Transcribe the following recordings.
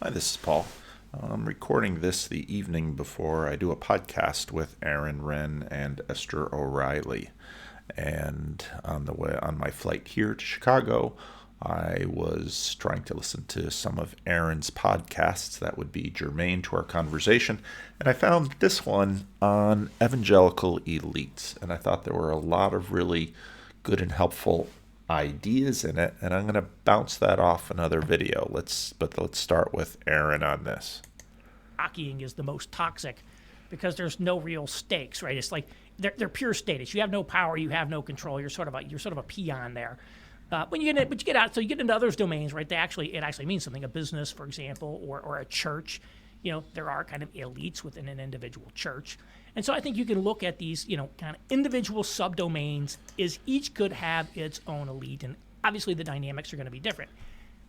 Hi, this is Paul. I'm recording this the evening before I do a podcast with Aaron Wren and Esther O'Reilly. And on my flight here to Chicago, I was trying to listen to some of Aaron's podcasts that would be germane to our conversation, and I found this one on evangelical elites, and I thought there were a lot of really good and helpful ideas in it, and I'm going to bounce that off another video. Let's start with Aaron on this. Jockeying is the most toxic because there's no real stakes, right? It's like they're pure status. You have no power, you have no control. You're sort of a peon there. But you get out, so you get into others domains, right? It actually means something. A business, for example, or a church. There are kind of elites within an individual church. And so I think you can look at these, kind of individual subdomains is each could have its own elite. And obviously the dynamics are going to be different.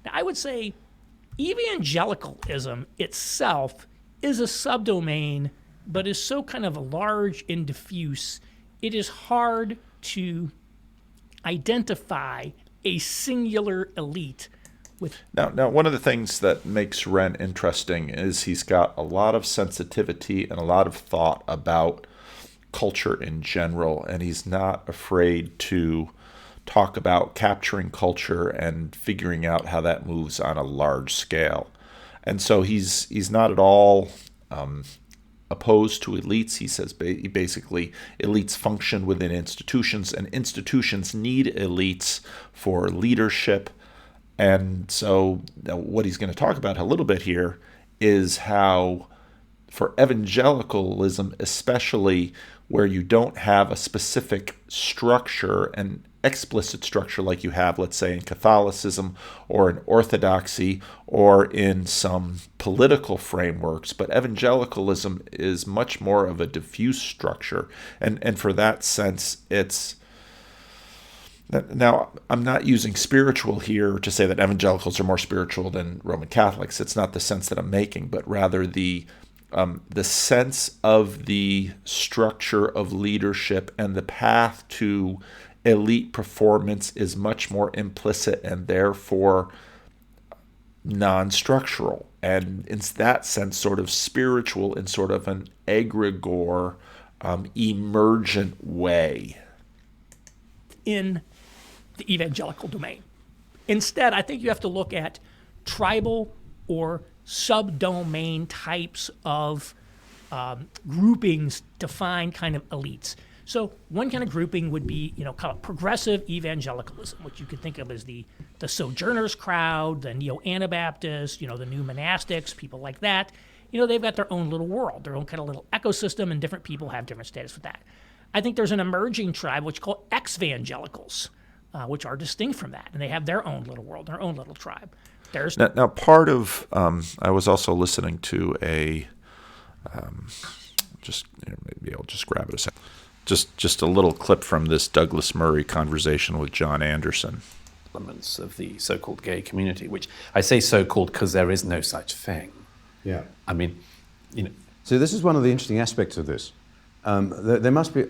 Now, I would say evangelicalism itself is a subdomain, but is so kind of large and diffuse, it is hard to identify a singular elite. Now, one of the things that makes Wren interesting is he's got a lot of sensitivity and a lot of thought about culture in general, and he's not afraid to talk about capturing culture and figuring out how that moves on a large scale. And so he's not at all opposed to elites. He says basically elites function within institutions, and institutions need elites for leadership. And so what he's going to talk about a little bit here is how for evangelicalism, especially where you don't have a specific structure, an explicit structure like you have, let's say, in Catholicism or in Orthodoxy or in some political frameworks, but evangelicalism is much more of a diffuse structure. And for that sense, it's... Now, I'm not using spiritual here to say that evangelicals are more spiritual than Roman Catholics. It's not the sense that I'm making, but rather the sense of the structure of leadership and the path to elite performance is much more implicit and therefore non-structural. And in that sense, sort of spiritual in sort of an egregore, emergent way. In the evangelical domain. Instead, I think you have to look at tribal or subdomain types of groupings to find kind of elites. So one kind of grouping would be, kind of progressive evangelicalism, which you could think of as the Sojourners crowd, the Neo-Anabaptists, the new monastics, people like that. They've got their own little world, their own kind of little ecosystem, and different people have different status with that. I think there's an emerging tribe which is called ex-evangelicals, which are distinct from that, and they have their own little world, their own little tribe. There's now part of I was also listening to maybe I'll just grab it a second. Just a little clip from this Douglas Murray conversation with John Anderson. Elements of the so-called gay community, which I say so-called because there is no such thing. Yeah. I mean, So this is one of the interesting aspects of this. There must be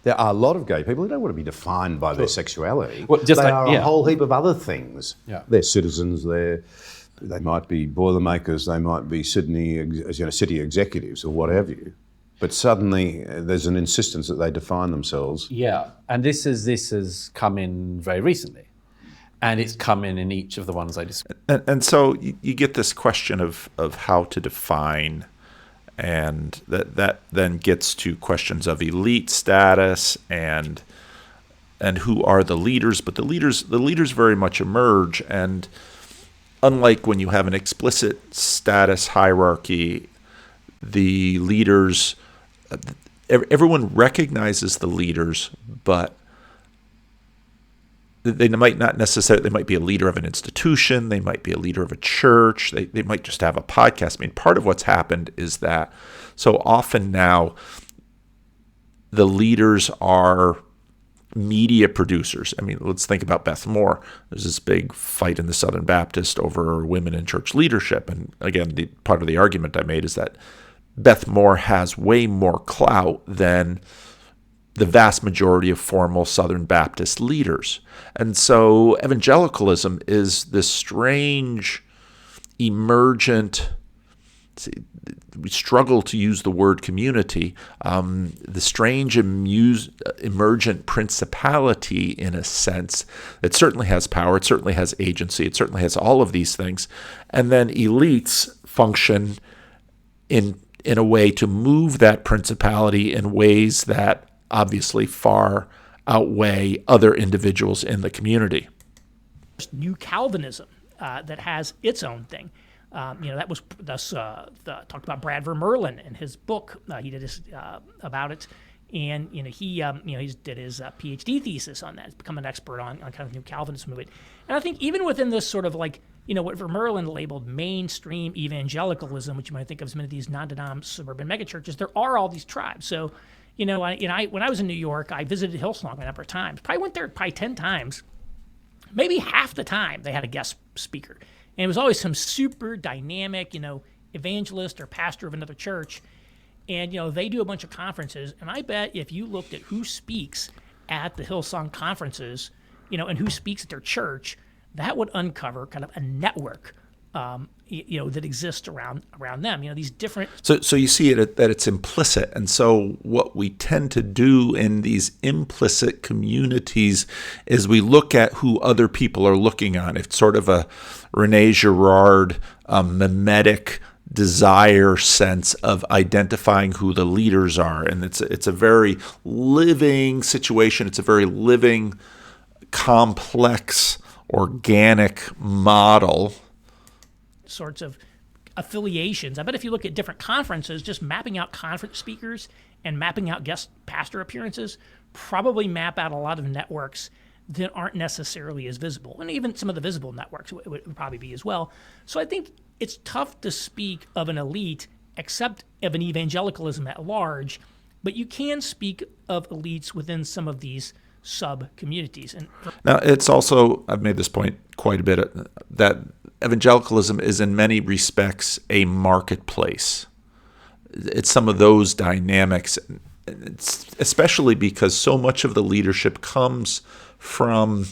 there are a lot of gay people who don't want to be defined by their sexuality. Well, just they like, are a whole heap of other things. Yeah. They're citizens. They might be boilermakers. They might be city executives or what have you. But suddenly there's an insistence that they define themselves. Yeah, and this has come in very recently, and it's come in each of the ones I described. And so you get this question of how to define. And that then gets to questions of elite status and who are the leaders. But the leaders very much emerge. And unlike when you have an explicit status hierarchy, the leaders, everyone recognizes the leaders, but they might not necessarily, they might be a leader of an institution, they might be a leader of a church, they might just have a podcast. I mean, part of what's happened is that so often now the leaders are media producers. I mean, let's think about Beth Moore. There's this big fight in the Southern Baptist over women in church leadership. And again, part of the argument I made is that Beth Moore has way more clout than the vast majority of formal Southern Baptist leaders. And so evangelicalism is this strange emergent, we struggle to use the word community, the strange emergent principality, in a sense, that certainly has power, it certainly has agency, it certainly has all of these things. And then elites function in a way to move that principality in ways that obviously far outweigh other individuals in the community. New Calvinism that has its own thing. That was talked about Brad Vermeulen in his book. He did this about it, and he did his PhD thesis on that. He's become an expert on kind of New Calvinist movement. And I think even within this sort of like what Vermeulen labeled mainstream evangelicalism, which you might think of as many of these non-denom suburban megachurches, there are all these tribes. So when I was in New York, I visited Hillsong a number of times. Probably went there 10 times. Maybe half the time they had a guest speaker. And it was always some super dynamic, evangelist or pastor of another church. And, they do a bunch of conferences. And I bet if you looked at who speaks at the Hillsong conferences, and who speaks at their church, that would uncover kind of a network, that exists around them. These different. So you see it that it's implicit. And so what we tend to do in these implicit communities is we look at who other people are looking on. It's sort of a Rene Girard mimetic desire sense of identifying who the leaders are. And it's a very living situation. It's a very living, complex, organic model. Sorts of affiliations. I bet if you look at different conferences, just mapping out conference speakers and mapping out guest pastor appearances probably map out a lot of networks that aren't necessarily as visible. And even some of the visible networks would probably be as well. So I think it's tough to speak of an elite except of an evangelicalism at large, but you can speak of elites within some of these sub-communities. And now, it's also, I've made this point quite a bit, that evangelicalism is in many respects a marketplace. It's some of those dynamics, especially because so much of the leadership comes from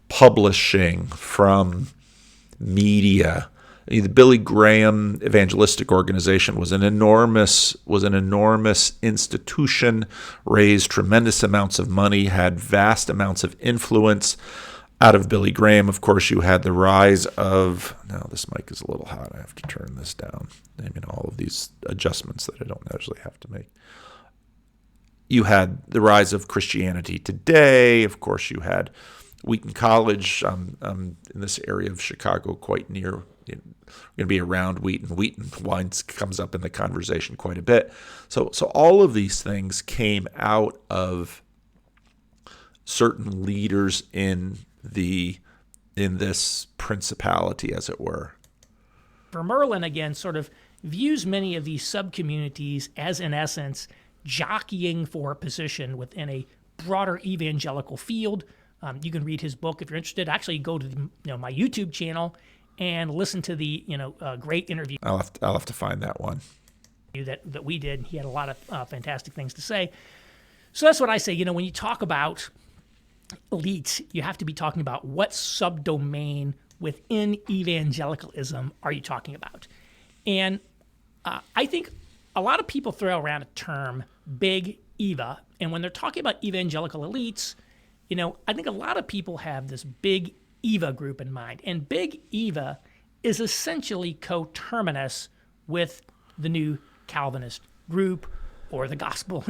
publishing, from media. The Billy Graham Evangelistic Organization was an enormous institution, raised tremendous amounts of money, had vast amounts of influence. Out of Billy Graham, of course, you had the rise of, now this mic is a little hot, I have to turn this down. All of these adjustments that I don't usually have to make. You had the rise of Christianity Today. Of course, you had Wheaton College. In this area of Chicago, quite near. You're going to be around Wheaton. Wheaton wines comes up in the conversation quite a bit. So all of these things came out of certain leaders in this principality, as it were. Vermeulen, again, sort of views many of these sub-communities as, in essence, jockeying for a position within a broader evangelical field. You can read his book if you're interested. Actually, go to my YouTube channel and listen to the great interview. I'll have to find that one that we did. He had a lot of fantastic things to say. So that's what I say. When you talk about elites, you have to be talking about what subdomain within evangelicalism are you talking about. And I think a lot of people throw around a term, big Eva, and when they're talking about evangelical elites, I think a lot of people have this big Eva group in mind. And big Eva is essentially coterminous with the New Calvinist group or the gospel,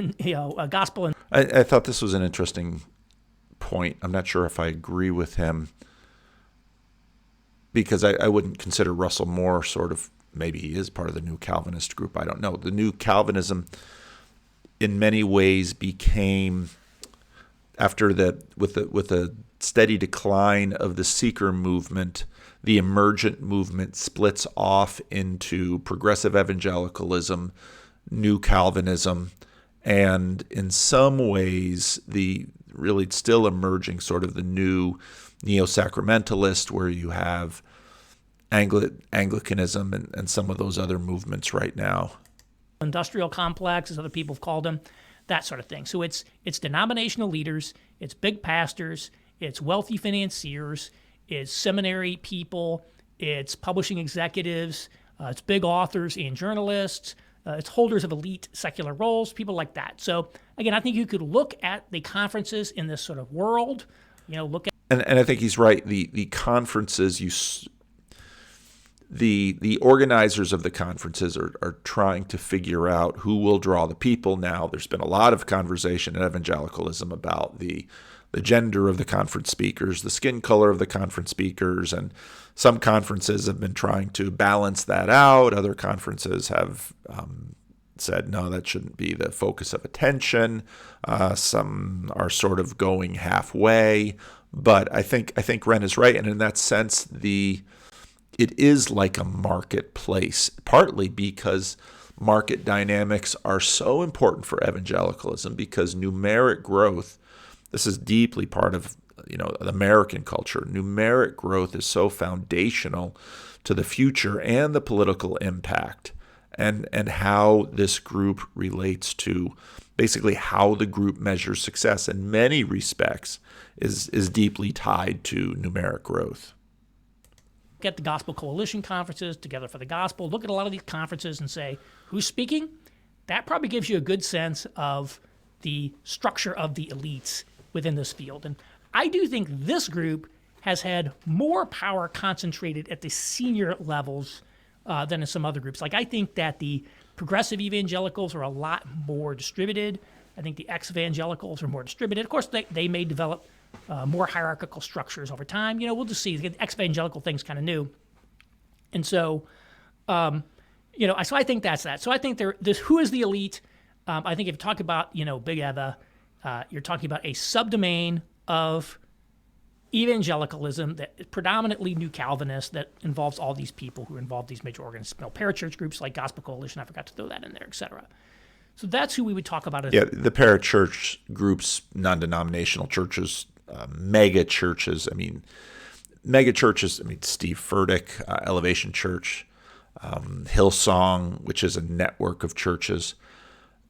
gospel. I thought this was an interesting point. I'm not sure if I agree with him, because I wouldn't consider Russell Moore sort of, maybe he is part of the New Calvinist group. I don't know. The New Calvinism in many ways became, after with the steady decline of the seeker movement, the emergent movement splits off into progressive evangelicalism, New Calvinism, and in some ways the really still emerging sort of the new neo-sacramentalist, where you have Anglicanism and some of those other movements right now. Industrial complex, as other people have called them, that sort of thing. So it's denominational leaders, it's big pastors, it's wealthy financiers, it's seminary people, it's publishing executives, it's big authors and journalists, it's holders of elite secular roles, people like that. So again, I think you could look at the conferences in this sort of world, look at. And I think he's right. The conferences, the organizers of the conferences are trying to figure out who will draw the people. Now, there's been a lot of conversation in evangelicalism about the gender of the conference speakers, the skin color of the conference speakers, and some conferences have been trying to balance that out. Other conferences have said, no, that shouldn't be the focus of attention. Some are sort of going halfway. But I think Ren is right. And in that sense, it is like a marketplace, partly because market dynamics are so important for evangelicalism, because numeric growth, this is deeply part of the American culture. Numeric growth is so foundational to the future and the political impact, and how this group relates to basically how the group measures success in many respects is deeply tied to numeric growth. Look at the Gospel Coalition conferences, Together for the Gospel. Look at a lot of these conferences and say, who's speaking? That probably gives you a good sense of the structure of the elites within this field. And I do think this group has had more power concentrated at the senior levels than in some other groups. Like, I think that the progressive evangelicals are a lot more distributed. I think the ex-evangelicals are more distributed. Of course, they may develop more hierarchical structures over time. We'll just see. The ex-evangelical thing's kind of new. And so, so I think that's that. So I think who is the elite? I think if you talk about, Big Eva, you're talking about a subdomain of evangelicalism that is predominantly New Calvinist, that involves all these people who are involved, these major organizations, parachurch groups like Gospel Coalition, I forgot to throw that in there, et cetera. So that's who we would talk about. The parachurch groups, non-denominational churches, mega churches. Mega churches, Steve Furtick, Elevation Church, Hillsong, which is a network of churches.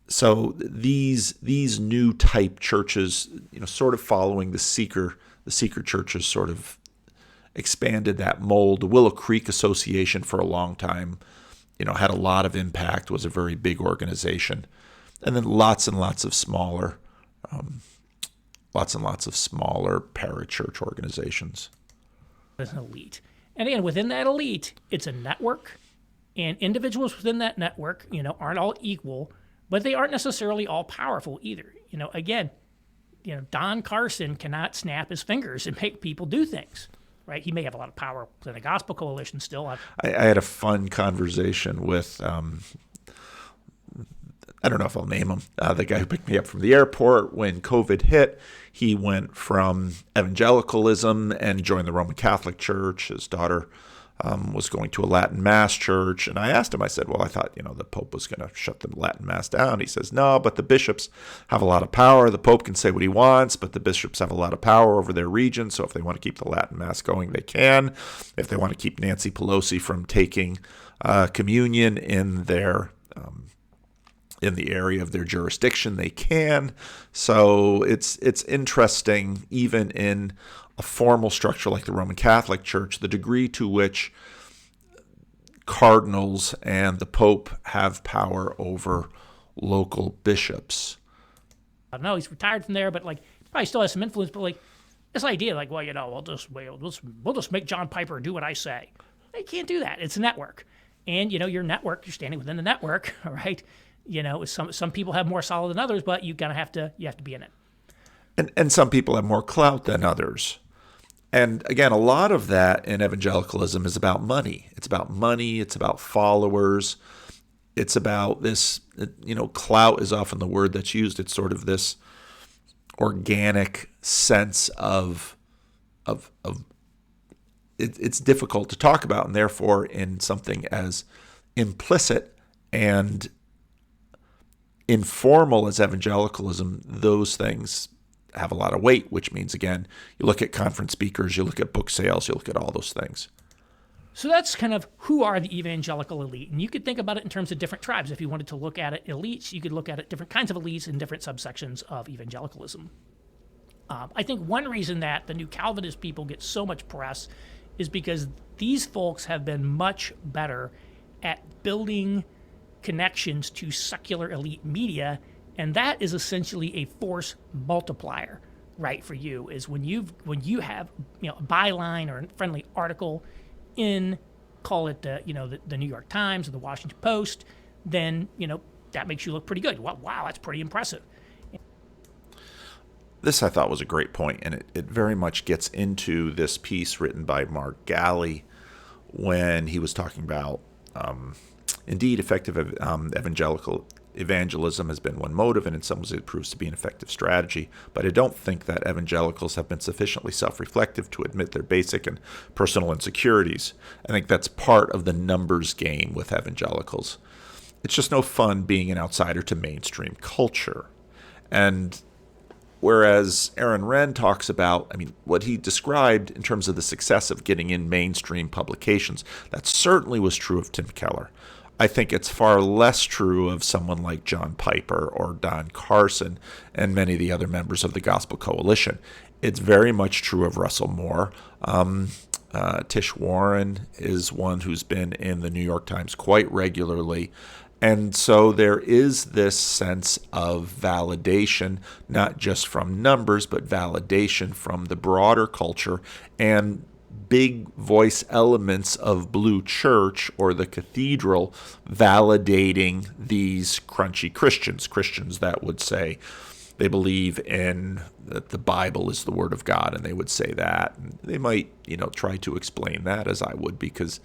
So these new type churches, sort of following the seeker churches, sort of expanded that mold. The Willow Creek Association for a long time, had a lot of impact, was a very big organization. And then lots and lots of smaller parachurch organizations. As an elite. And again, within that elite, it's a network, and individuals within that network, aren't all equal, but they aren't necessarily all powerful either. Don Carson cannot snap his fingers and make people do things, right? He may have a lot of power within the Gospel Coalition still. I had a fun conversation with, I don't know if I'll name him, the guy who picked me up from the airport. When COVID hit, he went from evangelicalism and joined the Roman Catholic Church. His daughter was going to a Latin Mass church. And I asked him, I said, well, I thought, the Pope was going to shut the Latin Mass down. He says, no, but the bishops have a lot of power. The Pope can say what he wants, but the bishops have a lot of power over their region. So if they want to keep the Latin Mass going, they can. If they want to keep Nancy Pelosi from taking communion in their in the area of their jurisdiction, they can. So it's interesting, even in a formal structure like the Roman Catholic Church, the degree to which cardinals and the Pope have power over local bishops. I don't know, he's retired from there, but he probably still has some influence. But this idea, we'll just make John Piper do what I say. They can't do that. It's a network, and your network, you're standing within the network, all right. Some people have more solid than others, but you have to be in it. And some people have more clout than others. And again, a lot of that in evangelicalism is about money. It's about money. It's about followers. It's about this, clout is often the word that's used. It's sort of this organic sense of it's difficult to talk about, and therefore in something as implicit and informal as evangelicalism, those things have a lot of weight, which means, again, you look at conference speakers, you look at book sales, you look at all those things. So that's kind of who are the evangelical elite. And you could think about it in terms of different tribes. If you wanted to look at it elites, you could look at it different kinds of elites in different subsections of evangelicalism. I think one reason that the New Calvinist people get so much press is because these folks have been much better at building connections to secular elite media, and that is essentially a force multiplier, right? For you is when you have a byline or a friendly article in, call it the New York Times or the Washington Post, then that makes you look pretty good. Wow, that's pretty impressive. This I thought was a great point, and it very much gets into this piece written by Mark Galli when he was talking about, indeed, effective evangelical evangelism has been one motive, and in some ways it proves to be an effective strategy. But I don't think that evangelicals have been sufficiently self-reflective to admit their basic and personal insecurities. I think that's part of the numbers game with evangelicals. It's just no fun being an outsider to mainstream culture. And whereas Aaron Renn talks about, what he described in terms of the success of getting in mainstream publications, that certainly was true of Tim Keller. I think it's far less true of someone like John Piper or Don Carson and many of the other members of the Gospel Coalition. It's very much true of Russell Moore. Tish Warren is one who's been in the New York Times quite regularly. And so there is this sense of validation, not just from numbers, but validation from the broader culture and big voice elements of Blue Church or the cathedral validating these crunchy Christians that would say they believe in that the Bible is the Word of God, and they would say that. And they might, try to explain that, as I would, because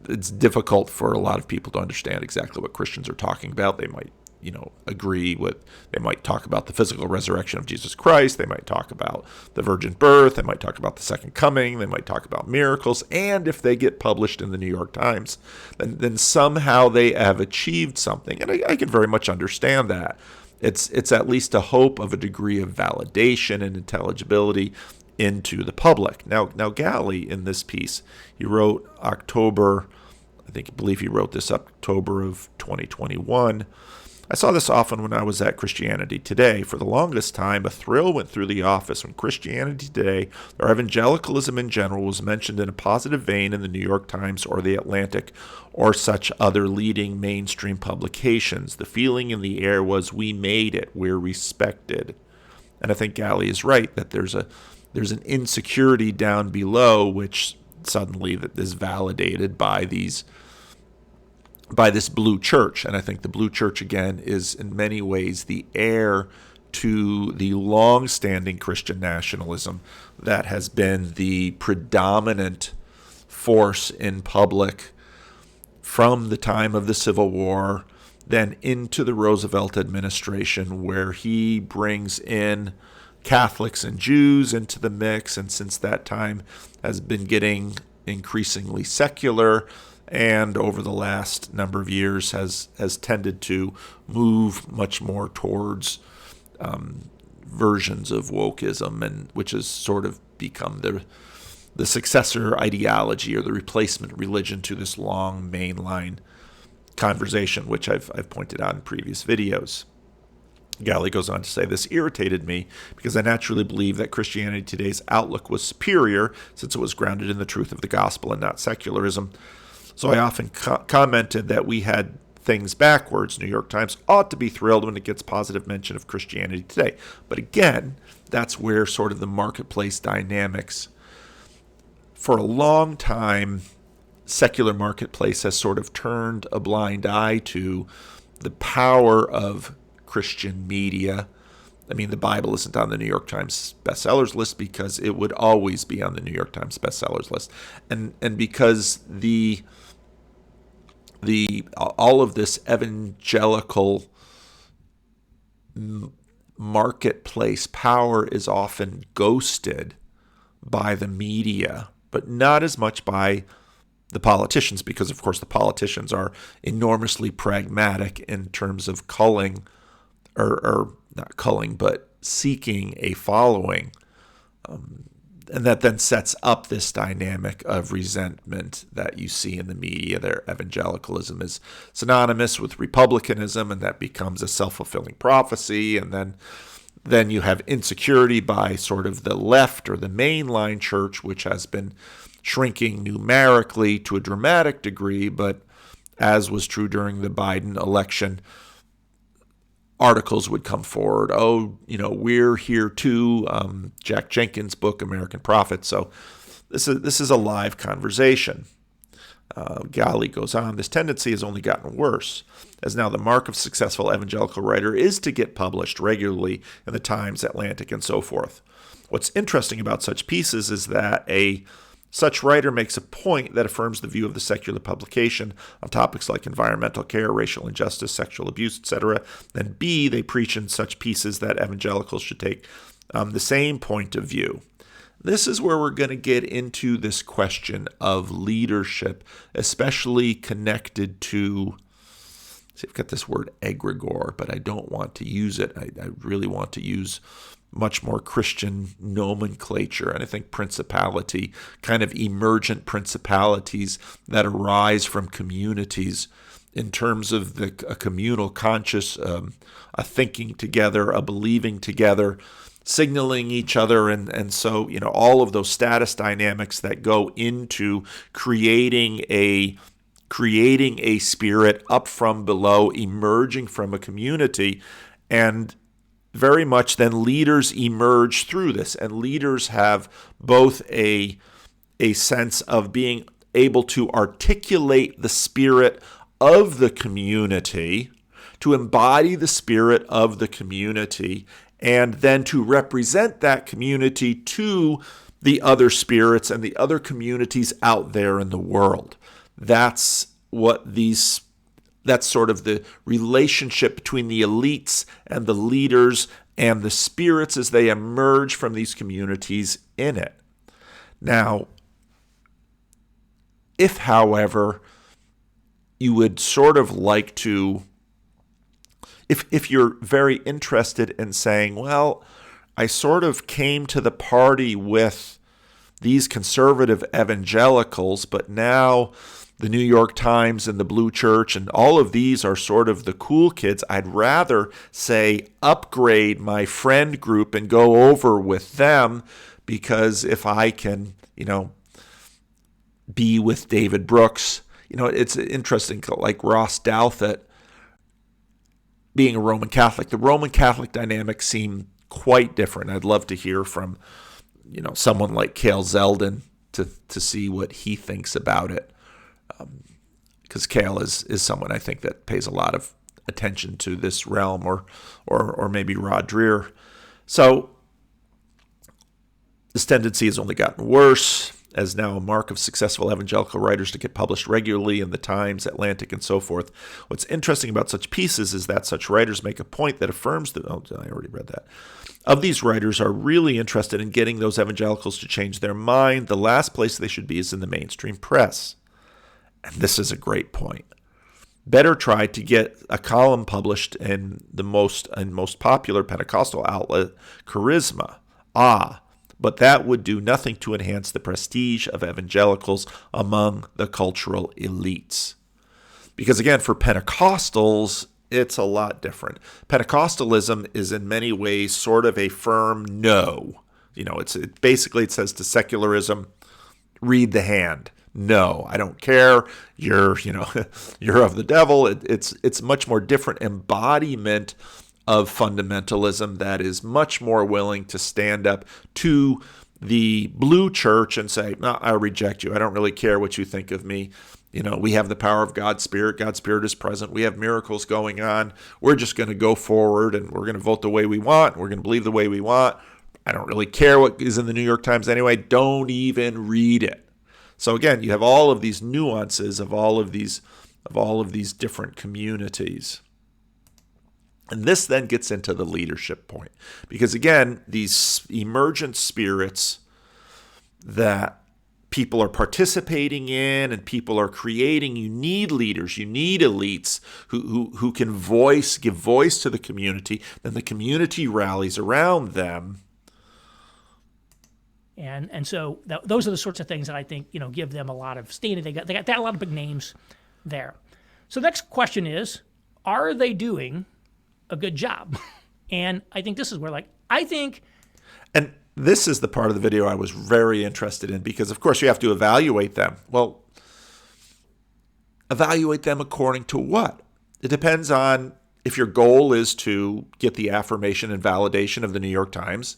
it's difficult for a lot of people to understand exactly what Christians are talking about. They might, they might talk about the physical resurrection of Jesus Christ. They might talk about the virgin birth. They might talk about the second coming. They might talk about miracles. And if they get published in the New York Times, then somehow they have achieved something. And I can very much understand that. It's at least a hope of a degree of validation and intelligibility into the public. Now Galli, in this piece, he wrote October of 2021. I saw this often when I was at Christianity Today. For the longest time, a thrill went through the office when Christianity Today, or evangelicalism in general, was mentioned in a positive vein in the New York Times or the Atlantic or such other leading mainstream publications. The feeling in the air was, we made it, we're respected. And I think Galli is right that there's an insecurity down below which suddenly that is validated by this Blue Church. And I think the Blue Church, again, is in many ways the heir to the long-standing Christian nationalism that has been the predominant force in public from the time of the Civil War, then into the Roosevelt administration, where he brings in Catholics and Jews into the mix, and since that time has been getting increasingly secular, and over the last number of years has tended to move much more towards versions of wokeism, and which has sort of become the successor ideology or the replacement religion to this long mainline conversation, which I've pointed out in previous videos. Galli goes on to say, this irritated me because I naturally believe that Christianity Today's outlook was superior since it was grounded in the truth of the gospel and not secularism. So I often commented that we had things backwards. New York Times ought to be thrilled when it gets positive mention of Christianity Today. But again, that's where sort of the marketplace dynamics. For a long time, secular marketplace has sort of turned a blind eye to the power of Christian media. The Bible isn't on the New York Times bestsellers list because it would always be on the New York Times bestsellers list. And because all of this evangelical marketplace power is often ghosted by the media, but not as much by the politicians, because of course the politicians are enormously pragmatic in terms of culling, or not culling, but seeking a following. And that then sets up this dynamic of resentment that you see in the media. Their evangelicalism is synonymous with republicanism, and that becomes a self-fulfilling prophecy. And then you have insecurity by sort of the left or the mainline church, which has been shrinking numerically to a dramatic degree, but as was true during the Biden election, articles would come forward. Oh, we're here too. Jack Jenkins' book, American Prophet. So this is a live conversation. Gali goes on, this tendency has only gotten worse, as now the mark of successful evangelical writer is to get published regularly in the Times, Atlantic, and so forth. What's interesting about such pieces is that such writer makes a point that affirms the view of the secular publication on topics like environmental care, racial injustice, sexual abuse, etc. Then B, they preach in such pieces that evangelicals should take the same point of view. This is where we're going to get into this question of leadership, especially connected to, see, I've got this word egregore, but I don't want to use it. I really want to use much more Christian nomenclature, and I think principality, kind of emergent principalities that arise from communities in terms of a communal conscious, a thinking together, a believing together, signaling each other, and so all of those status dynamics that go into creating a spirit up from below, emerging from a community, and very much then leaders emerge through this, and leaders have both a sense of being able to articulate the spirit of the community, to embody the spirit of the community, and then to represent that community to the other spirits and the other communities out there in the world. That's sort of the relationship between the elites and the leaders and the spirits as they emerge from these communities in it. Now, if, however, you would sort of like to, if you're very interested in saying, well, I sort of came to the party with these conservative evangelicals, but now the New York Times and the Blue Church and all of these are sort of the cool kids. I'd rather, say, upgrade my friend group and go over with them, because if I can, be with David Brooks, it's interesting, like Ross Douthat being a Roman Catholic. The Roman Catholic dynamics seem quite different. I'd love to hear from, someone like Cale Zeldin to see what he thinks about it. Because Cale is someone I think that pays a lot of attention to this realm, or maybe Rod Dreher. So this tendency has only gotten worse, as now a mark of successful evangelical writers to get published regularly in the Times, Atlantic, and so forth. What's interesting about such pieces is that such writers make a point that affirms that, I already read that, of these writers are really interested in getting those evangelicals to change their mind. The last place they should be is in the mainstream press. And this is a great point. Better try to get a column published in the most popular Pentecostal outlet, Charisma. But that would do nothing to enhance the prestige of evangelicals among the cultural elites. Because again, for Pentecostals, it's a lot different. Pentecostalism is in many ways sort of a firm no. Basically it says to secularism, read the hand. No, I don't care. You're you're of the devil. It's much more different embodiment of fundamentalism that is much more willing to stand up to the Blue Church and say, no, I reject you. I don't really care what you think of me. We have the power of God's Spirit. God's Spirit is present. We have miracles going on. We're just going to go forward, and we're going to vote the way we want. We're going to believe the way we want. I don't really care what is in the New York Times anyway. Don't even read it. So again, you have all of these nuances of all of these different communities. And this then gets into the leadership point. Because again, these emergent spirits that people are participating in and people are creating, you need leaders, you need elites who can give voice to the community, then the community rallies around them. And so those are the sorts of things that I think, give them a lot of standing. They got a lot of big names there. So the next question is, are they doing a good job? And I think this is where, I think... And this is the part of the video I was very interested in because, of course, you have to evaluate them. Well, evaluate them according to what? It depends on if your goal is to get the affirmation and validation of the New York Times,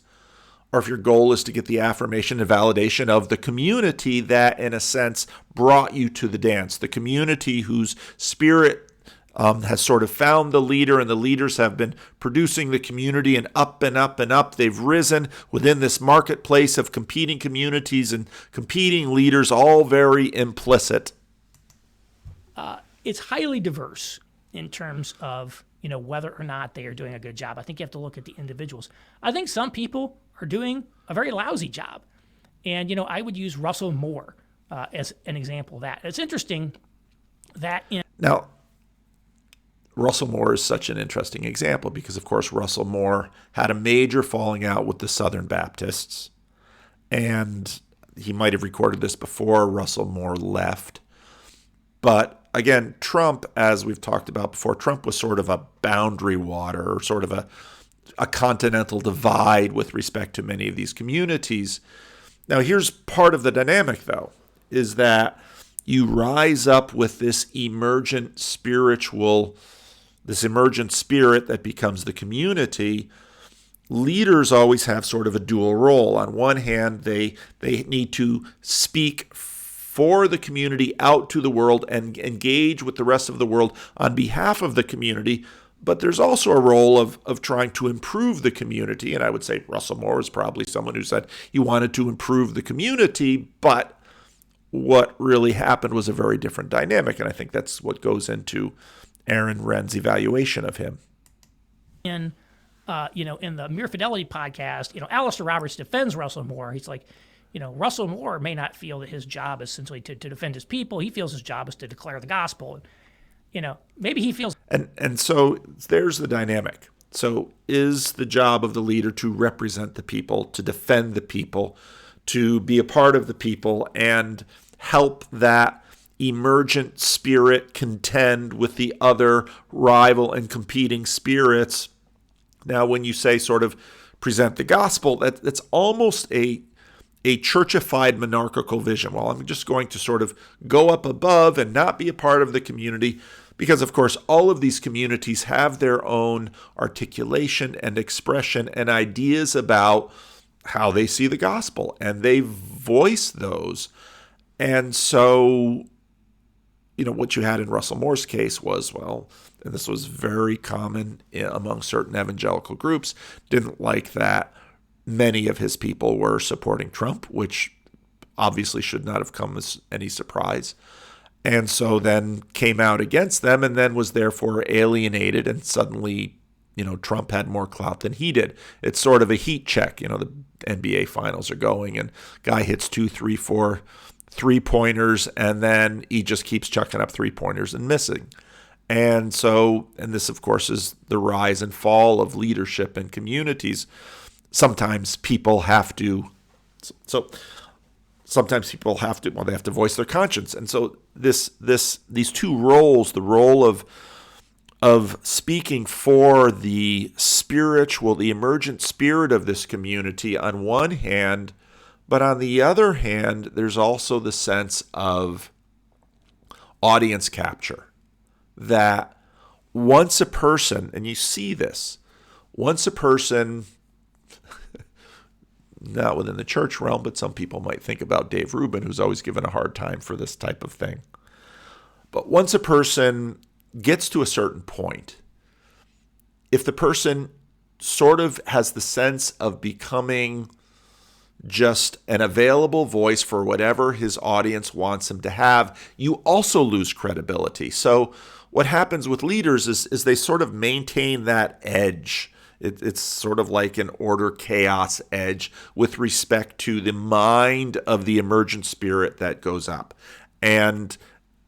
or if your goal is to get the affirmation and validation of the community that, in a sense, brought you to the dance, the community whose spirit has sort of found the leader, and the leaders have been producing the community, and up and up and up. They've risen within this marketplace of competing communities and competing leaders, all very implicit. It's highly diverse in terms of whether or not they are doing a good job. I think you have to look at the individuals. I think some people are doing a very lousy job, and I would use Russell Moore as an example of that. It's interesting that Now, Russell Moore is such an interesting example because, of course, Russell Moore had a major falling out with the Southern Baptists, and he might have recorded this before Russell Moore left. But again, Trump, as we've talked about before, Trump was sort of a boundary water, or sort of a continental divide with respect to many of these communities. Now, here's part of the dynamic, though, is that you rise up with this emergent spirit that becomes the community. Leaders always have sort of a dual role. On one hand, they need to speak for the community out to the world and engage with the rest of the world on behalf of the community. But there's also a role of trying to improve the community. And I would say Russell Moore is probably someone who said he wanted to improve the community, but what really happened was a very different dynamic. And I think that's what goes into Aaron Wren's evaluation of him. in the Mere Fidelity podcast, Alistair Roberts defends Russell Moore. He's like, Russell Moore may not feel that his job is essentially to defend his people. He feels his job is to declare the gospel. Maybe he feels. And so there's the dynamic. So is the job of the leader to represent the people, to defend the people, to be a part of the people, and help that emergent spirit contend with the other rival and competing spirits? Now, when you say sort of present the gospel, that's almost a churchified monarchical vision. Well, I'm just going to sort of go up above and not be a part of the community because, of course, all of these communities have their own articulation and expression and ideas about how they see the gospel, and they voice those. And so, what you had in Russell Moore's case was, and this was very common among certain evangelical groups, didn't like that many of his people were supporting Trump, which obviously should not have come as any surprise. And so then came out against them and then was therefore alienated, and suddenly, Trump had more clout than he did. It's sort of a heat check. The NBA finals are going and guy hits 2, 3, 4 3-pointers, and then he just keeps chucking up 3-pointers and missing. And this, of course, is the rise and fall of leadership in communities. Sometimes people have to, they have to voice their conscience. And so these two roles, the role of speaking for the spiritual, the emergent spirit of this community on one hand, but on the other hand, there's also the sense of audience capture. That once a person, and you see this, once a person, not within the church realm, but some people might think about Dave Rubin, who's always given a hard time for this type of thing. But once a person gets to a certain point, if the person sort of has the sense of becoming just an available voice for whatever his audience wants him to have, you also lose credibility. So what happens with leaders is they sort of maintain that edge. It's sort of like an order chaos edge with respect to the mind of the emergent spirit that goes up. And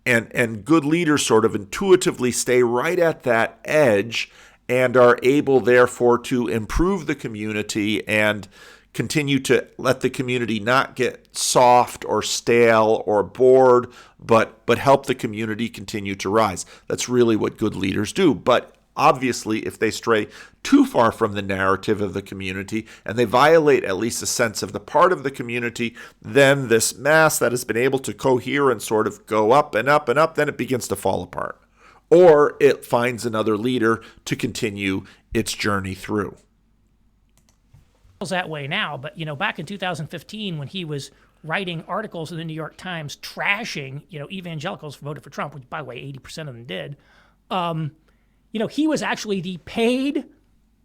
good leaders sort of intuitively stay right at that edge and are able, therefore, to improve the community and continue to let the community not get soft or stale or bored, but help the community continue to rise. That's really what good leaders do. But Obviously, if they stray too far from the narrative of the community and they violate at least a sense of the part of the community, then this mass that has been able to cohere and sort of go up and up and up, then it begins to fall apart. Or it finds another leader to continue its journey through. That way now, but back in 2015 when he was writing articles in the New York Times trashing evangelicals voted for Trump, which by the way 80% of them did, he was actually the paid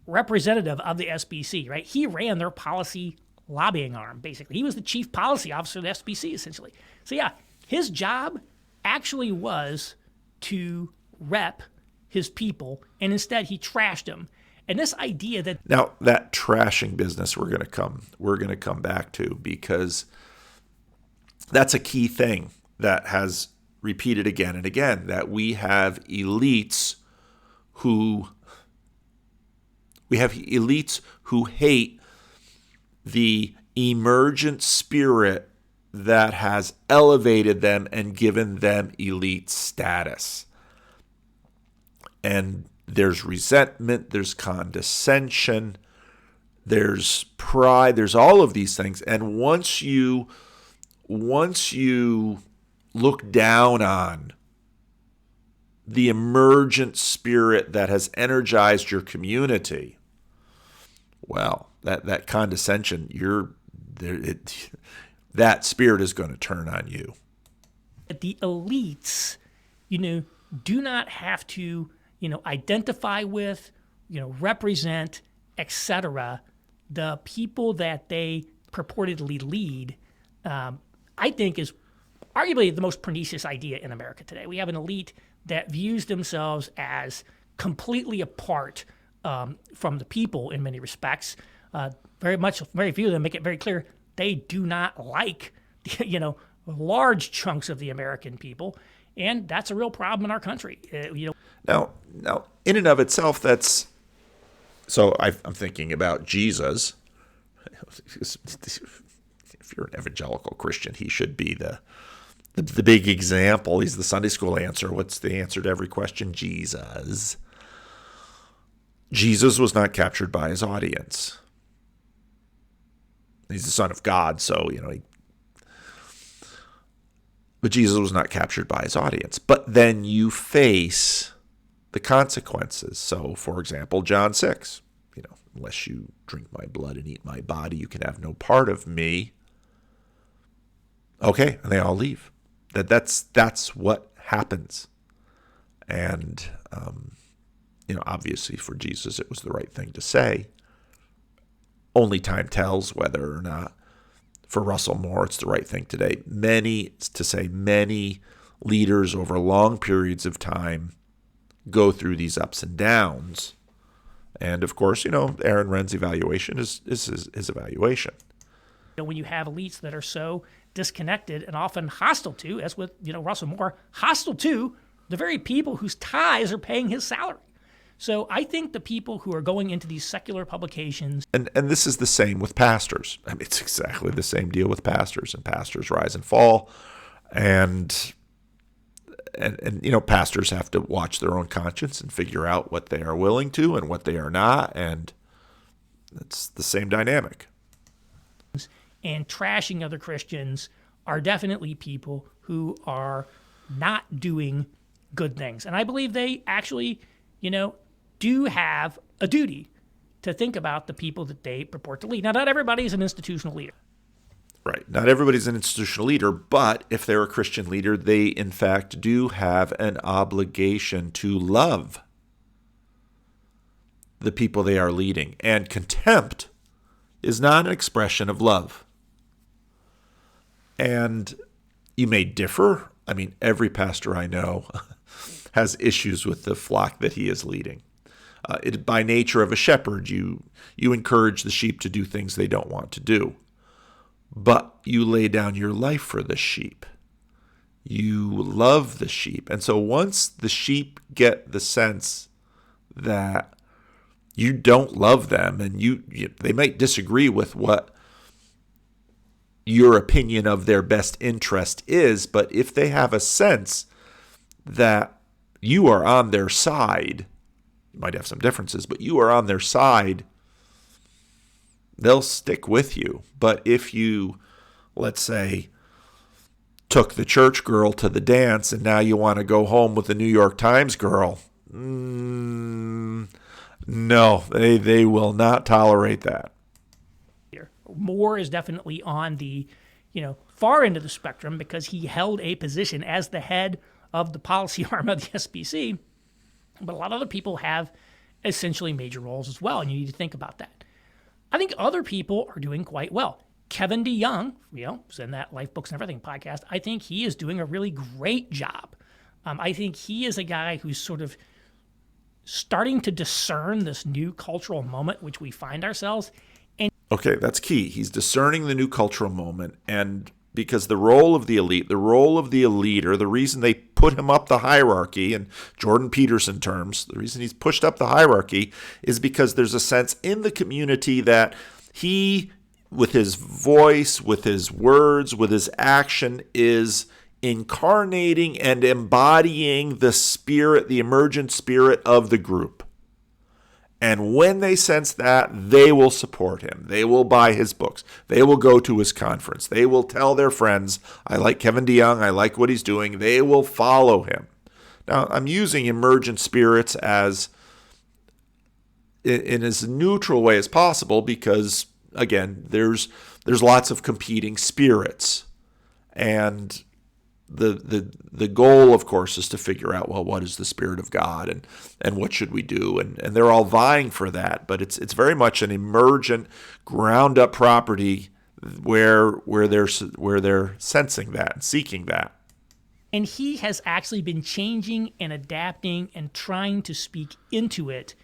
representative of the SBC, right? He ran their policy lobbying arm, basically. He was the chief policy officer of the SBC, essentially. So yeah, his job actually was to rep his people, and instead he trashed them. And this idea that now that trashing business we're going to come back to, because that's a key thing that has repeated again and again, that we have elites who hate the emergent spirit that has elevated them and given them elite status. And there's resentment, there's condescension, there's pride, there's all of these things. And once you look down on the emergent spirit that has energized your community, well, that condescension, that spirit is going to turn on you. the elites, do not have to identify with, represent, etc., the people that they purportedly lead, I think is arguably the most pernicious idea in America today. We have an elite that views themselves as completely apart from the people in many respects. Very few of them make it very clear they do not like, large chunks of the American people, and that's a real problem in our country. Now, in and of itself, that's so. I'm thinking about Jesus. If you're an evangelical Christian, he should be the big example. He's the Sunday school answer. What's the answer to every question? Jesus. Jesus was not captured by his audience. He's the Son of God, so but Jesus was not captured by his audience. But then you face the consequences. So, for example, John 6, unless you drink my blood and eat my body, you can have no part of me. Okay, and they all leave. That's what happens. And, obviously for Jesus it was the right thing to say. Only time tells whether or not for Russell Moore it's the right thing today. Many leaders over long periods of time go through these ups and downs. And of course, Aaron Wren's evaluation is his evaluation. When you have elites that are so disconnected and often hostile to, as with Russell Moore, hostile to the very people whose ties are paying his salary. So I think the people who are going into these secular publications... And this is the same with pastors. I mean, it's exactly the same deal with pastors. And pastors rise and fall. And pastors have to watch their own conscience and figure out what they are willing to and what they are not. And it's the same dynamic. And trashing other Christians are definitely people who are not doing good things. And I believe they actually, do have a duty to think about the people that they purport to lead. Now, not everybody is an institutional leader. Right. Not everybody's an institutional leader, but if they're a Christian leader, they in fact do have an obligation to love the people they are leading. And contempt is not an expression of love. And you may differ. I mean, every pastor I know has issues with the flock that he is leading. By nature of a shepherd, you encourage the sheep to do things they don't want to do. But you lay down your life for the sheep. You love the sheep. And so once the sheep get the sense that you don't love them, and they might disagree with what your opinion of their best interest is, but if they have a sense that you are on their side, You might have some differences, but you are on their side. They'll stick with you. But if you, let's say, took the church girl to the dance and now you want to go home with the New York Times girl, no, they will not tolerate that. Moore is definitely on the, far end of the spectrum because he held a position as the head of the policy arm of the SBC. But a lot of other people have essentially major roles as well, and you need to think about that. I think other people are doing quite well. Kevin DeYoung, who's in that Life Books and Everything podcast, I think he is doing a really great job. I think he is a guy who's sort of starting to discern this new cultural moment which we find ourselves. Okay, that's key. He's discerning the new cultural moment, and because the role of the elite, the role of the leader, the reason they put him up the hierarchy, in Jordan Peterson terms, the reason he's pushed up the hierarchy is because there's a sense in the community that he, with his voice, with his words, with his action, is incarnating and embodying the spirit, the emergent spirit of the group. And when they sense that, they will support him. They will buy his books. They will go to his conference. They will tell their friends, I like Kevin DeYoung. I like what he's doing. They will follow him. Now, I'm using emergent spirits as in as neutral way as possible because, again, there's lots of competing spirits. And the goal, of course, is to figure out, well, what is the Spirit of God and what should we do? And they're all vying for that, but it's very much an emergent, ground-up property where they're sensing that and seeking that. And he has actually been changing and adapting and trying to speak into it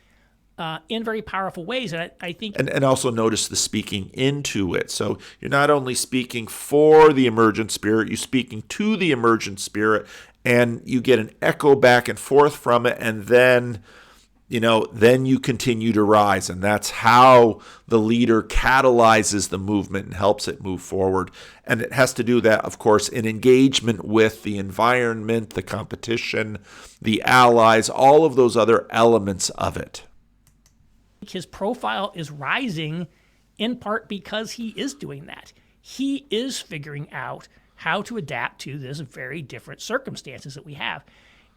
in very powerful ways. And I think... And also notice the speaking into it. So you're not only speaking for the emergent spirit, you're speaking to the emergent spirit, and you get an echo back and forth from it, and then you continue to rise. And that's how the leader catalyzes the movement and helps it move forward. And it has to do that, of course, in engagement with the environment, the competition, the allies, all of those other elements of it. His profile is rising in part because he is doing that. He is figuring out how to adapt to this very different circumstances that we have.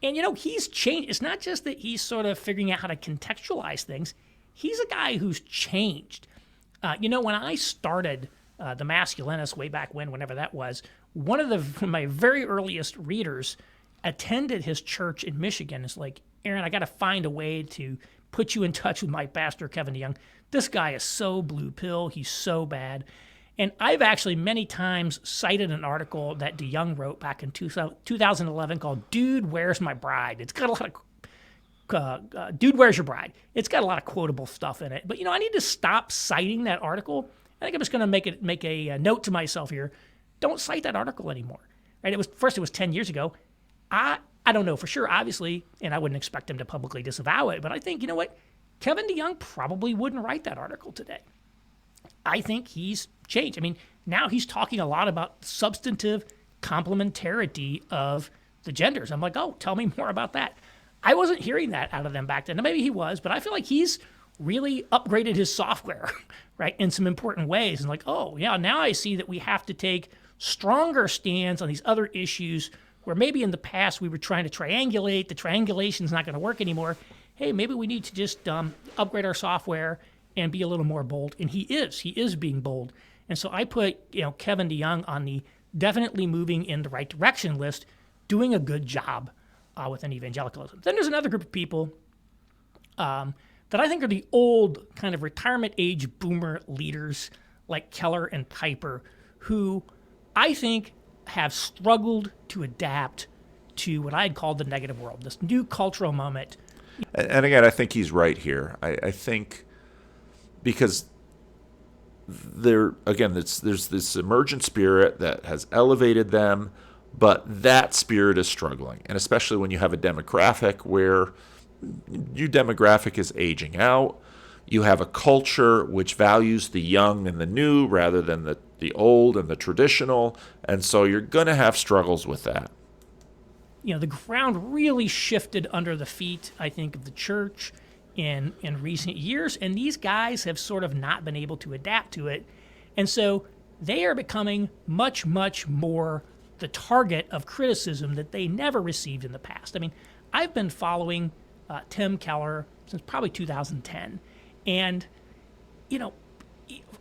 And, he's changed. It's not just that he's sort of figuring out how to contextualize things. He's a guy who's changed. When I started the Masculinist way back whenever that was, one of my very earliest readers attended his church in Michigan. It's like, Aaron, I got to find a way to put you in touch with my pastor, Kevin DeYoung. This guy is so blue pill. He's so bad. And I've actually many times cited an article that DeYoung wrote back in 2011 called Dude, Where's My Bride? It's got a lot of, Dude, Where's Your Bride? It's got a lot of quotable stuff in it. But, I need to stop citing that article. I think I'm just going to make a note to myself here. Don't cite that article anymore. Right? It was 10 years ago. I don't know for sure, obviously, and I wouldn't expect him to publicly disavow it, but I think, Kevin DeYoung probably wouldn't write that article today. I think he's changed. I mean, now he's talking a lot about substantive complementarity of the genders. I'm like, oh, tell me more about that. I wasn't hearing that out of them back then. Now, maybe he was, but I feel like he's really upgraded his software, right, in some important ways. And like, oh, yeah, now I see that we have to take stronger stands on these other issues where maybe in the past we were trying to triangulate. The triangulation's not going to work anymore. Hey, maybe we need to just upgrade our software and be a little more bold. And he is being bold. And so I put Kevin DeYoung on the definitely moving in the right direction list, doing a good job within evangelicalism. Then there's another group of people that I think are the old kind of retirement age boomer leaders like Keller and Piper, who I think have struggled to adapt to what I'd call the negative world, this new cultural moment. And again, I think he's right here. I think because there's this emergent spirit that has elevated them, but that spirit is struggling. And especially when you have a demographic where your demographic is aging out, you have a culture which values the young and the new rather than the old and the traditional, and so you're going to have struggles with that. The ground really shifted under the feet, I think, of the church in recent years, and these guys have sort of not been able to adapt to it, and so they are becoming much, much more the target of criticism that they never received in the past. I mean, I've been following Tim Keller since probably 2010, and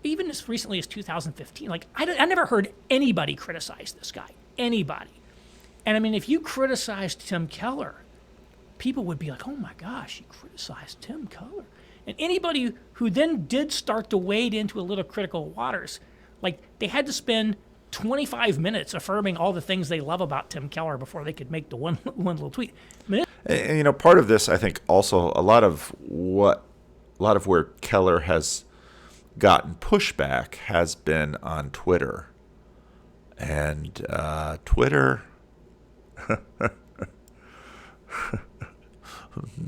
even as recently as 2015, like I never heard anybody criticize this guy, anybody. And I mean, if you criticized Tim Keller, people would be like, "Oh my gosh, you criticized Tim Keller." And anybody who then did start to wade into a little critical waters, like they had to spend 25 minutes affirming all the things they love about Tim Keller before they could make the one little tweet. I mean, And part of this, I think, also a lot of where Keller has gotten pushback has been on Twitter, and Twitter.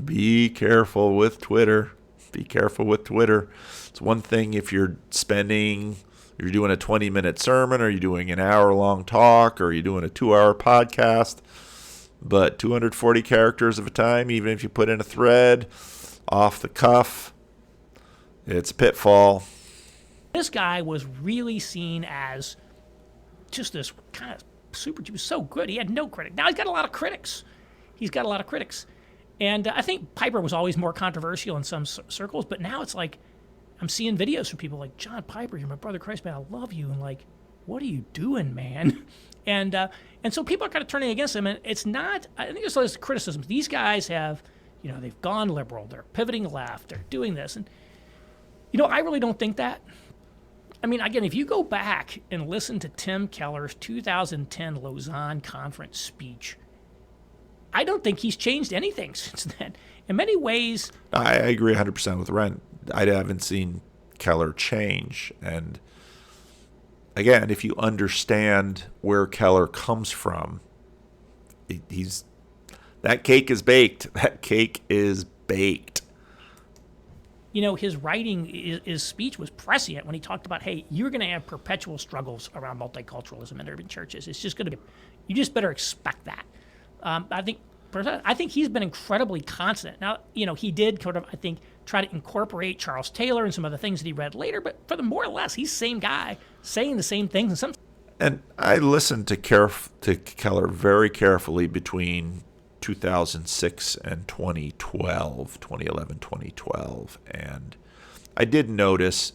Be careful with Twitter. Be careful with Twitter. It's one thing if you're doing a 20-minute sermon, or you're doing an hour-long talk, or you're doing a 2-hour podcast. But 240 characters of a time, even if you put in a thread, off the cuff, it's a pitfall. this guy was really seen as just this kind of he was so good. He had no critic. Now he's got a lot of critics. And I think Piper was always more controversial in some circles, but now it's like I'm seeing videos from people like, "John Piper, you're my brother Christ, man. I love you." And like, "What are you doing, man?" And so people are kind of turning against him. And it's not, I think there's those criticisms. These guys have, they've gone liberal. They're pivoting left. They're doing this. And, I really don't think that. I mean, again, if you go back and listen to Tim Keller's 2010 Lausanne conference speech, I don't think he's changed anything since then. In many ways, I agree 100% with Ren. I haven't seen Keller change. And again, if you understand where Keller comes from, that cake is baked. That cake is baked. His writing, his speech was prescient when he talked about, hey, you're going to have perpetual struggles around multiculturalism in urban churches. It's just going to be, you just better expect that. I think he's been incredibly constant. Now, he did sort of, I think, try to incorporate Charles Taylor and some other things that he read later, but for the more or less, he's the same guy saying the same things. And I listened to Keller very carefully between 2006 and 2011, 2012. And I did notice,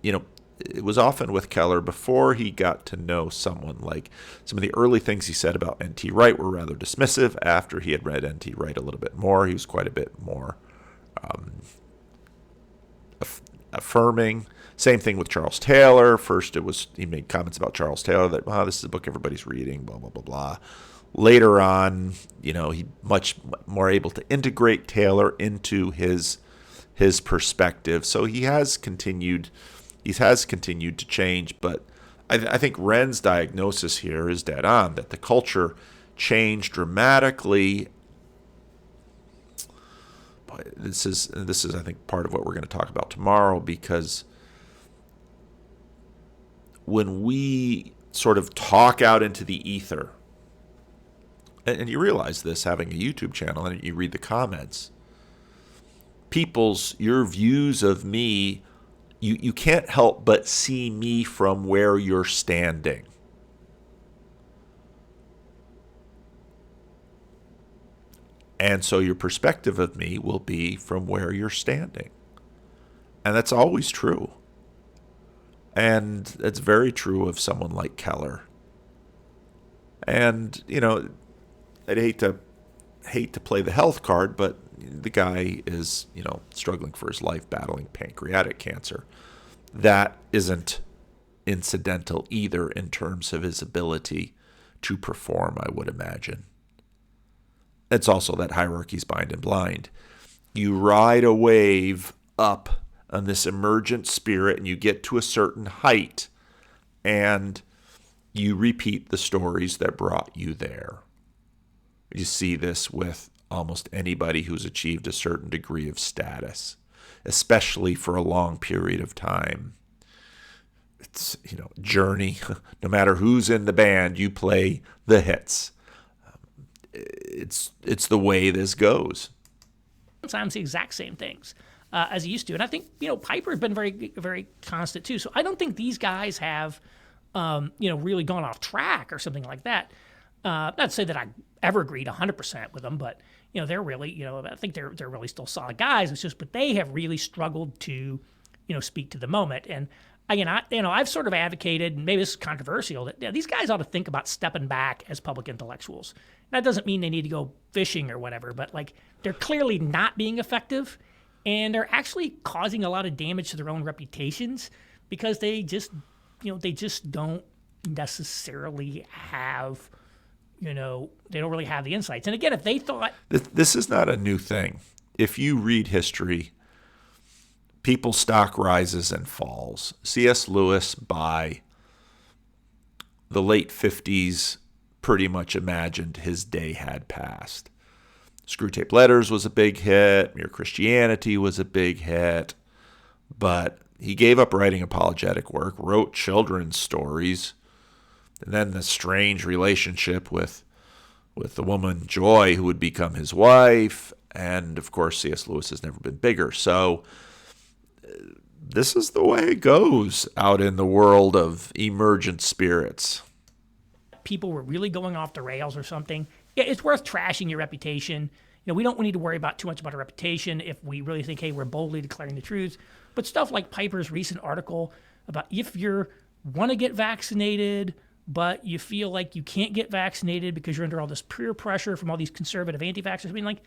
it was often with Keller before he got to know someone, like some of the early things he said about N.T. Wright were rather dismissive. After he had read N.T. Wright a little bit more, he was quite a bit more affirming. Same thing with Charles Taylor. First, he made comments about Charles Taylor that, this is a book everybody's reading, blah, blah, blah, blah. Later on, he much more able to integrate Taylor into his perspective. So he has continued to change. But I think Ren's diagnosis here is dead on, that the culture changed dramatically. But this is I think part of what we're going to talk about tomorrow, because when we sort of talk out into the ether, and you realize this having a YouTube channel and you read the comments, your views of me, you can't help but see me from where you're standing. And so your perspective of me will be from where you're standing. And that's always true. And it's very true of someone like Keller. And, I'd hate to play the health card, but the guy is, struggling for his life, battling pancreatic cancer. That isn't incidental either in terms of his ability to perform, I would imagine. It's also that hierarchy's bind and blind. You ride a wave up on this emergent spirit, and you get to a certain height, and you repeat the stories that brought you there. You see this with almost anybody who's achieved a certain degree of status, especially for a long period of time. It's, Journey. No matter who's in the band, you play the hits. It's the way this goes. sometimes the exact same things as he used to. And I think, Piper's been very, very constant too. So I don't think these guys have, really gone off track or something like that. Not to say that I ever agreed 100% with them, but, they're really, I think they're really still solid guys. It's just, but they have really struggled to, speak to the moment. And again, I've sort of advocated, and maybe this is controversial, that these guys ought to think about stepping back as public intellectuals. That doesn't mean they need to go fishing or whatever, but like they're clearly not being effective, and they're actually causing a lot of damage to their own reputations because they just don't necessarily have, they don't really have the insights. And again, if they thought This is not a new thing. If you read history, people's stock rises and falls. C.S. Lewis, by the late 50s, pretty much imagined his day had passed. Screwtape Letters was a big hit. Mere Christianity was a big hit. But he gave up writing apologetic work, wrote children's stories, and then the strange relationship with the woman Joy, who would become his wife. And, of course, C.S. Lewis has never been bigger. So this is the way it goes out in the world of emergent spirits. people were really going off the rails or something, it's worth trashing your reputation. We don't need to worry about too much about our reputation if we really think, hey, we're boldly declaring the truth. But stuff like Piper's recent article about if you want to get vaccinated, but you feel like you can't get vaccinated because you're under all this peer pressure from all these conservative anti-vaxxers.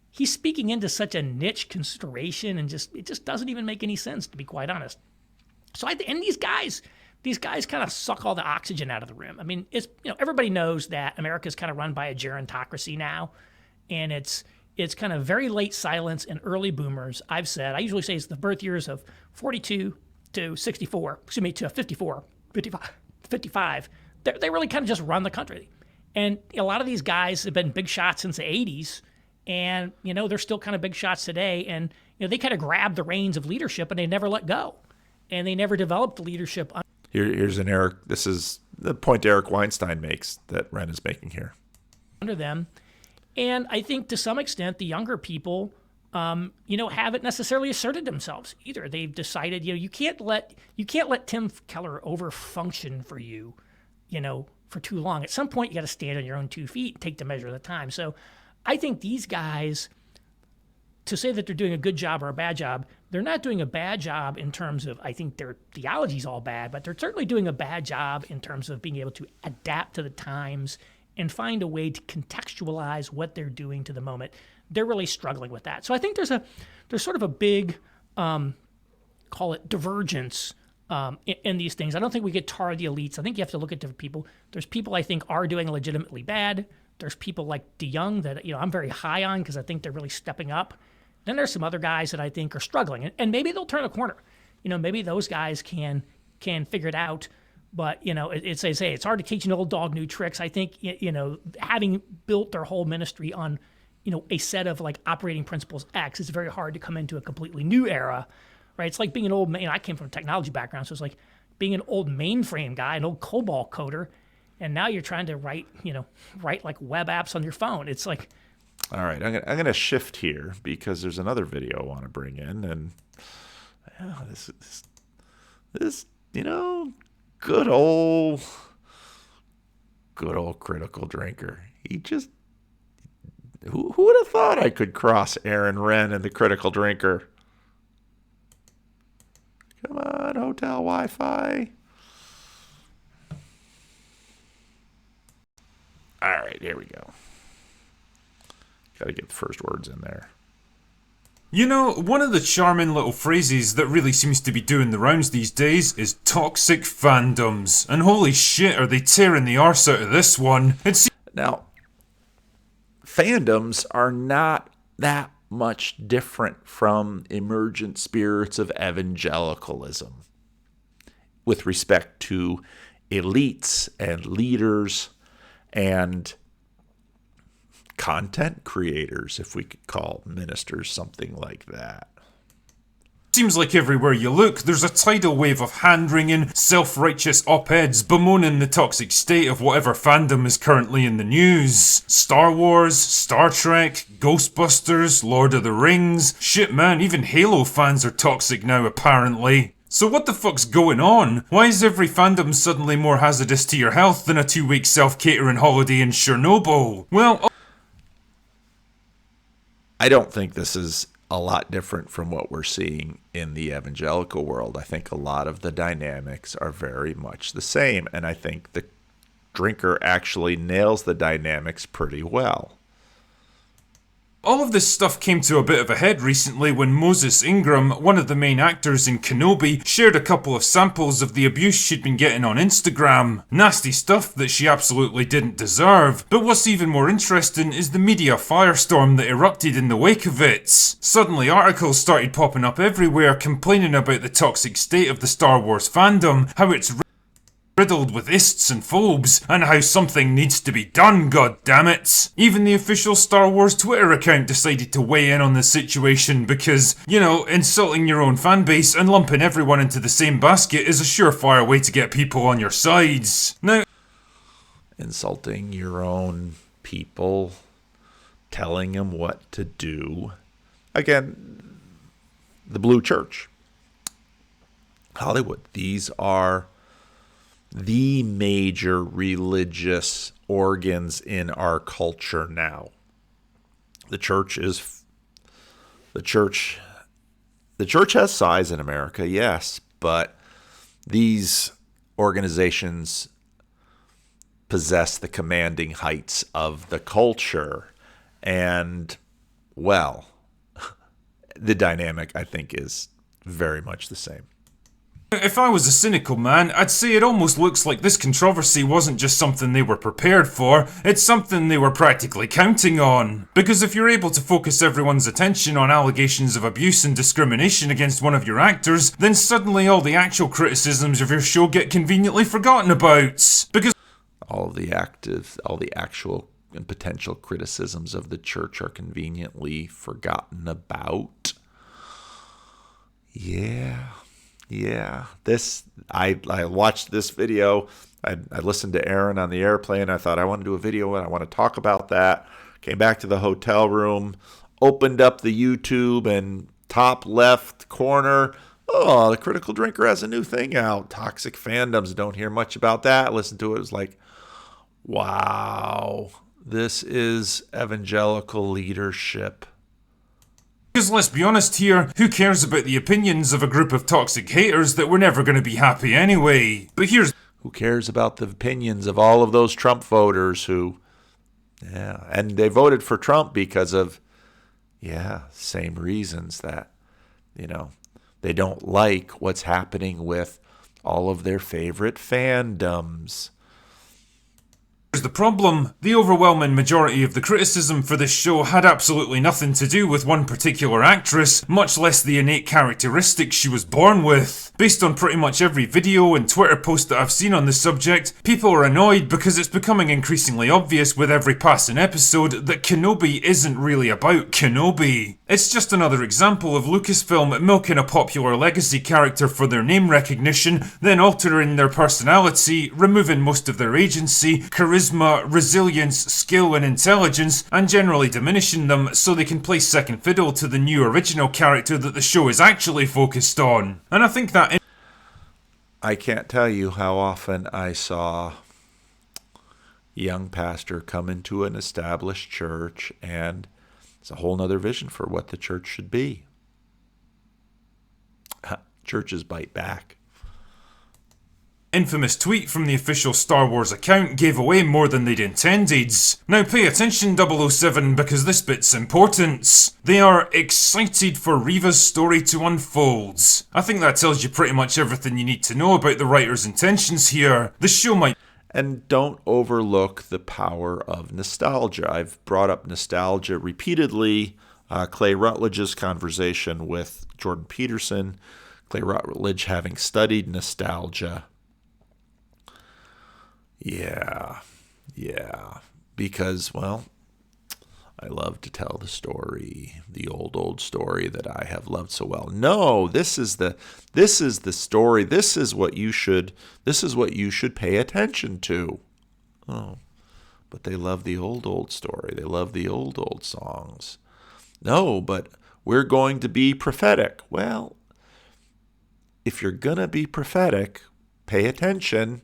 He's speaking into such a niche consideration, and it just doesn't even make any sense, to be quite honest. So and these guys kind of suck all the oxygen out of the room. It's everybody knows that America's kind of run by a gerontocracy now, and it's kind of very late silence and early boomers. I usually say it's the birth years of 42 to 64, to 54, 55. They really kind of just run the country. And a lot of these guys have been big shots since the 80s, and they're still kind of big shots today. And they kind of grabbed the reins of leadership and they never let go, and they never developed the leadership. Here's an Eric. This is the point Eric Weinstein makes that Ren is making here. Under them. And I think to some extent, the younger people, haven't necessarily asserted themselves either. They've decided, you can't let Tim Keller overfunction for you, for too long. At some point, you got to stand on your own 2 feet and take the measure of the time. So I think these guys, to say that they're doing a good job or a bad job, they're not doing a bad job in terms of, I think their theology's all bad, but they're certainly doing a bad job in terms of being able to adapt to the times and find a way to contextualize what they're doing to the moment. They're really struggling with that. So I think there's sort of a big, call it divergence in these things. I don't think we get tar the elites. I think you have to look at different people. There's people I think are doing legitimately bad. There's people like DeYoung that I'm very high on because I think they're really stepping up. Then there's some other guys that I think are struggling, and maybe they'll turn a corner. Maybe those guys can figure it out. But it's they say it's hard to teach an old dog new tricks. I think having built their whole ministry on a set of like operating principles X, it's very hard to come into a completely new era, right? It's like being an old man. I came from a technology background, so it's like being an old mainframe guy, an old COBOL coder, and now you're trying to write like web apps on your phone. It's like, all right, I'm gonna shift here because there's another video I want to bring in, and this good old critical drinker. He just who would have thought I could cross Aaron Wren and the critical drinker? Come on, hotel Wi-Fi. All right, here we go. Got to get the first words in there. One of the charming little phrases that really seems to be doing the rounds these days is toxic fandoms. And holy shit, are they tearing the arse out of this one. Now, fandoms are not that much different from emergent spirits of evangelicalism with respect to elites and leaders and content creators, if we could call ministers something like that. Seems like everywhere you look, there's a tidal wave of hand-wringing, self-righteous op-eds bemoaning the toxic state of whatever fandom is currently in the news. Star Wars, Star Trek, Ghostbusters, Lord of the Rings. Shit man, even Halo fans are toxic now apparently. So what the fuck's going on? Why is every fandom suddenly more hazardous to your health than a 2-week self-catering holiday in Chernobyl? Well, I don't think this is a lot different from what we're seeing in the evangelical world. I think a lot of the dynamics are very much the same, and I think the drinker actually nails the dynamics pretty well. all of this stuff came to a bit of a head recently when Moses Ingram, one of the main actors in Kenobi, shared a couple of samples of the abuse she'd been getting on Instagram. Nasty stuff that she absolutely didn't deserve. But what's even more interesting is the media firestorm that erupted in the wake of it. Suddenly articles started popping up everywhere complaining about the toxic state of the Star Wars fandom, how it's riddled with ists and phobes, and how something needs to be done, goddammit. Even the official Star Wars Twitter account decided to weigh in on the situation because, you know, insulting your own fanbase and lumping everyone into the same basket is a surefire way to get people on your sides. Now, Insulting your own people, telling them what to do. Again, the Blue Church, Hollywood, these are the major religious organs in our culture now. The church has size in America, yes, but these organizations possess the commanding heights of the culture, and well, the dynamic I think is very much the same. if I was a cynical man, I'd say it almost looks like this controversy wasn't just something they were prepared for, it's something they were practically counting on. Because if you're able to focus everyone's attention on allegations of abuse and discrimination against one of your actors, then suddenly all the actual criticisms of your show get conveniently forgotten about. Because All the actual and potential criticisms of the church are conveniently forgotten about. Yeah. I watched this video. I listened to Aaron on the airplane. I thought I want to do a video and I want to talk about that. Came back to the hotel room, opened up the YouTube, and top left corner, oh, the Critical Drinker has a new thing out. Toxic Fandoms. Don't hear much about that. Listen to it. It was like, wow, this is evangelical leadership. Because let's be honest here, who cares about the opinions of a group of toxic haters that were never going to be happy anyway? But here's Who cares about the opinions of all of those Trump voters who, and they voted for Trump because of, same reasons that, they don't like what's happening with all of their favorite fandoms. Here's the problem. The overwhelming majority of the criticism for this show had absolutely nothing to do with one particular actress, much less the innate characteristics she was born with. Based on pretty much every video and Twitter post that I've seen on the subject, people are annoyed because it's becoming increasingly obvious with every passing episode that Kenobi isn't really about Kenobi. It's just another example of Lucasfilm milking a popular legacy character for their name recognition, then altering their personality, removing most of their agency, charisma, resilience, skill and intelligence, and generally diminishing them so they can play second fiddle to the new original character that the show is actually focused on. And I think that I can't tell you how often I saw a young pastor come into an established church and it's a whole nother vision for what the church should be. Churches bite back. infamous tweet from the official Star Wars account gave away more than they'd intended. Now pay attention 007 because this bit's important. They are excited for Reva's story to unfold. I think that tells you pretty much everything you need to know about the writer's intentions here. The show might... And don't overlook the power of nostalgia. I've brought up nostalgia repeatedly. Clay Rutledge's conversation with Jordan Peterson. Clay Rutledge having studied nostalgia. Yeah. Because, well, I love to tell the story, the old story that I have loved so well. No, this is the story. This is what you should pay attention to. Oh, but they love the old story. They love the old songs. No, but we're going to be prophetic. Well, if you're going to be prophetic, pay attention.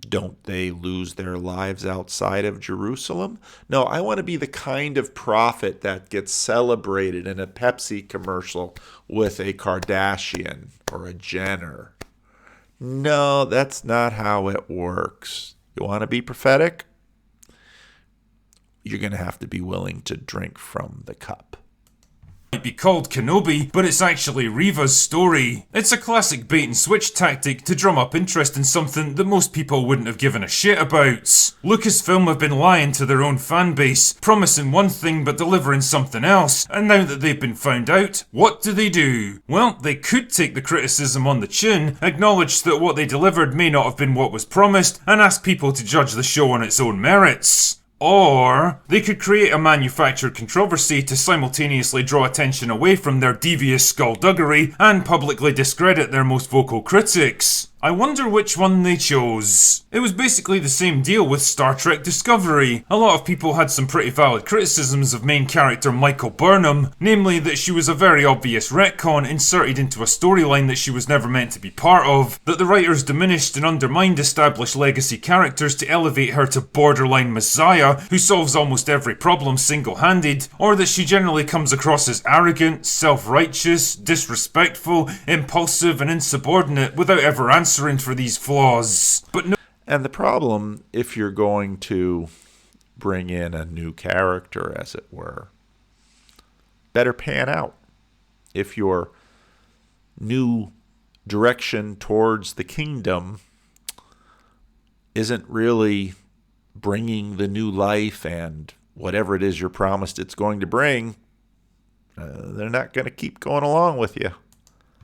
Don't they lose their lives outside of Jerusalem? No, I want to be the kind of prophet that gets celebrated in a Pepsi commercial with a Kardashian or a Jenner. No, that's not how it works. You want to be prophetic? You're going to have to be willing to drink from the cup. Might be called Kenobi, but it's actually Reva's story. It's a classic bait and switch tactic to drum up interest in something that most people wouldn't have given a shit about. Lucasfilm have been lying to their own fan base, promising one thing but delivering something else, and now that they've been found out, what do? Well, they could take the criticism on the chin, acknowledge that what they delivered may not have been what was promised, and ask people to judge the show on its own merits. Or they could create a manufactured controversy to simultaneously draw attention away from their devious skullduggery and publicly discredit their most vocal critics. I wonder which one they chose. It was basically the same deal with Star Trek Discovery. A lot of people had some pretty valid criticisms of main character Michael Burnham, namely that she was a very obvious retcon inserted into a storyline that she was never meant to be part of, that the writers diminished and undermined established legacy characters to elevate her to borderline messiah who solves almost every problem single-handed, or that she generally comes across as arrogant, self-righteous, disrespectful, impulsive and insubordinate without ever answering for these flaws. But no. And the problem, if you're going to bring in a new character, as it were, better pan out. If your new direction towards the kingdom isn't really bringing the new life and whatever it is you're promised it's going to bring, they're not going to keep going along with you.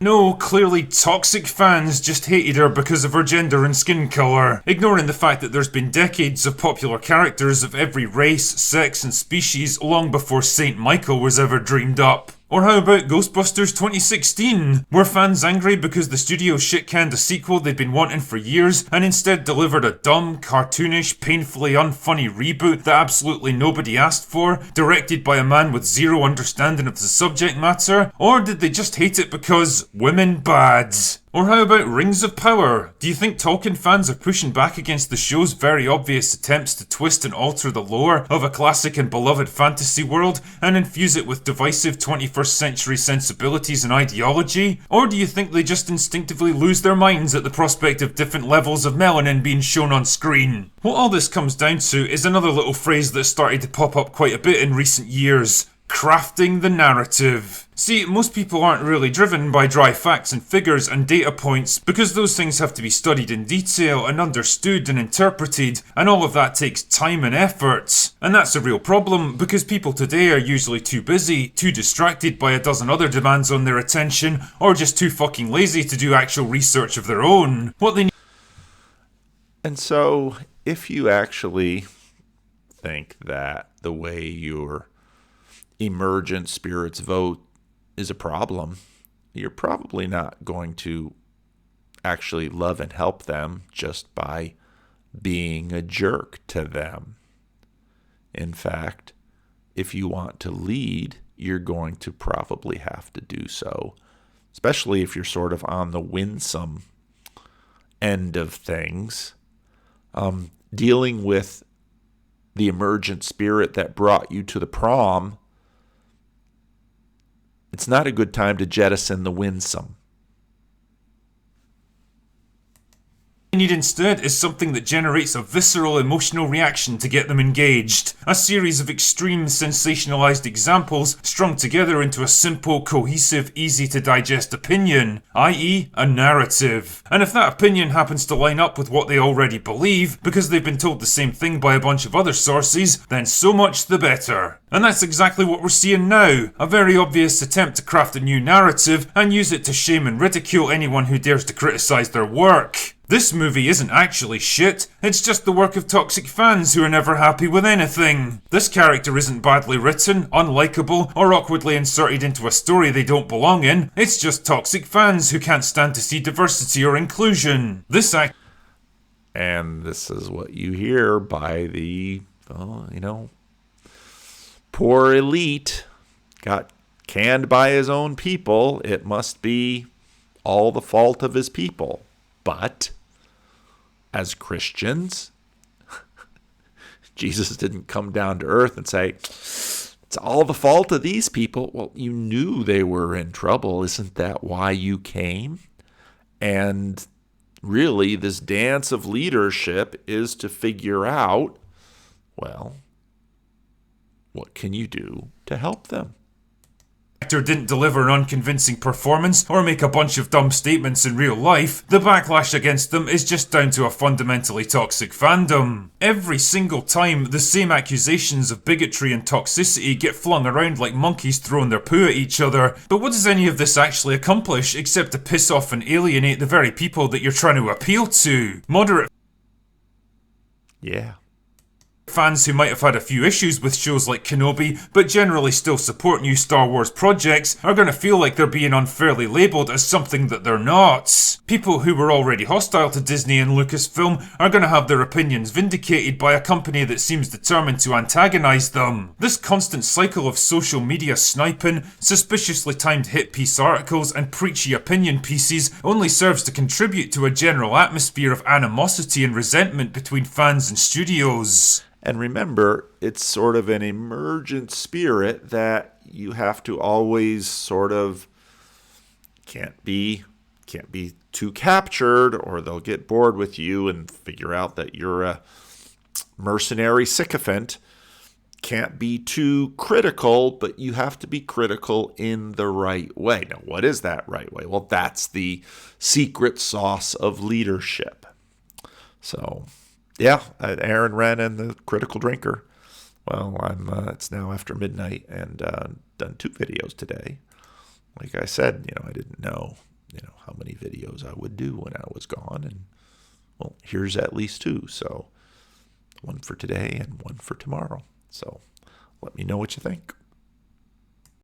No, clearly toxic fans just hated her because of her gender and skin colour, ignoring the fact that there's been decades of popular characters of every race, sex and species long before Saint Michael was ever dreamed up. Or how about Ghostbusters 2016? Were fans angry because the studio shit-canned a sequel they'd been wanting for years and instead delivered a dumb, cartoonish, painfully unfunny reboot that absolutely nobody asked for, directed by a man with zero understanding of the subject matter? Or did they just hate it because women bad? Or how about Rings of Power? Do you think Tolkien fans are pushing back against the show's very obvious attempts to twist and alter the lore of a classic and beloved fantasy world and infuse it with divisive 21st century sensibilities and ideology? Or do you think they just instinctively lose their minds at the prospect of different levels of melanin being shown on screen? What all this comes down to is another little phrase that started to pop up quite a bit in recent years: crafting the narrative. See, most people aren't really driven by dry facts and figures and data points because those things have to be studied in detail and understood and interpreted, and all of that takes time and effort. And that's a real problem because people today are usually too busy, too distracted by a dozen other demands on their attention, or just too fucking lazy to do actual research of their own. What they need. And so, if you actually think that the way your emergent spirits vote is a problem, you're probably not going to actually love and help them just by being a jerk to them. In fact, if you want to lead, you're going to probably have to do so, especially if you're sort of on the winsome end of things. Dealing with the emergent spirit that brought you to the prom, it's not a good time to jettison the winsome. What they need instead is something that generates a visceral emotional reaction to get them engaged. A series of extreme sensationalized examples strung together into a simple, cohesive, easy to digest opinion, i.e. a narrative. And if that opinion happens to line up with what they already believe, because they've been told the same thing by a bunch of other sources, then so much the better. And that's exactly what we're seeing now. A very obvious attempt to craft a new narrative and use it to shame and ridicule anyone who dares to criticise their work. This movie isn't actually shit, it's just the work of toxic fans who are never happy with anything. This character isn't badly written, unlikable, or awkwardly inserted into a story they don't belong in, it's just toxic fans who can't stand to see diversity or inclusion. And this is what you hear by the, poor elite got canned by his own people. It must be all the fault of his people. But as Christians, Jesus didn't come down to earth and say, it's all the fault of these people. Well, you knew they were in trouble. Isn't that why you came? And really, this dance of leadership is to figure out, well, what can you do to help them? Actor didn't deliver an unconvincing performance or make a bunch of dumb statements in real life, the backlash against them is just down to a fundamentally toxic fandom. Every single time, the same accusations of bigotry and toxicity get flung around like monkeys throwing their poo at each other. But what does any of this actually accomplish except to piss off and alienate the very people that you're trying to appeal to? Moderate Yeah. fans who might have had a few issues with shows like Kenobi, but generally still support new Star Wars projects, are going to feel like they're being unfairly labelled as something that they're not. People who were already hostile to Disney and Lucasfilm are going to have their opinions vindicated by a company that seems determined to antagonise them. This constant cycle of social media sniping, suspiciously timed hit piece articles, and preachy opinion pieces only serves to contribute to a general atmosphere of animosity and resentment between fans and studios. And remember, it's sort of an emergent spirit that you have to always sort of can't be too captured, or they'll get bored with you and figure out that you're a mercenary sycophant. Can't be too critical, but you have to be critical in the right way. Now, what is that right way? Well, that's the secret sauce of leadership. So, yeah, Aaron Wren and the Critical Drinker. Well, it's now after midnight and done 2 videos today. Like I said, I didn't know, how many videos I would do when I was gone, and well, here's at least 2. So, one for today and one for tomorrow. So, let me know what you think.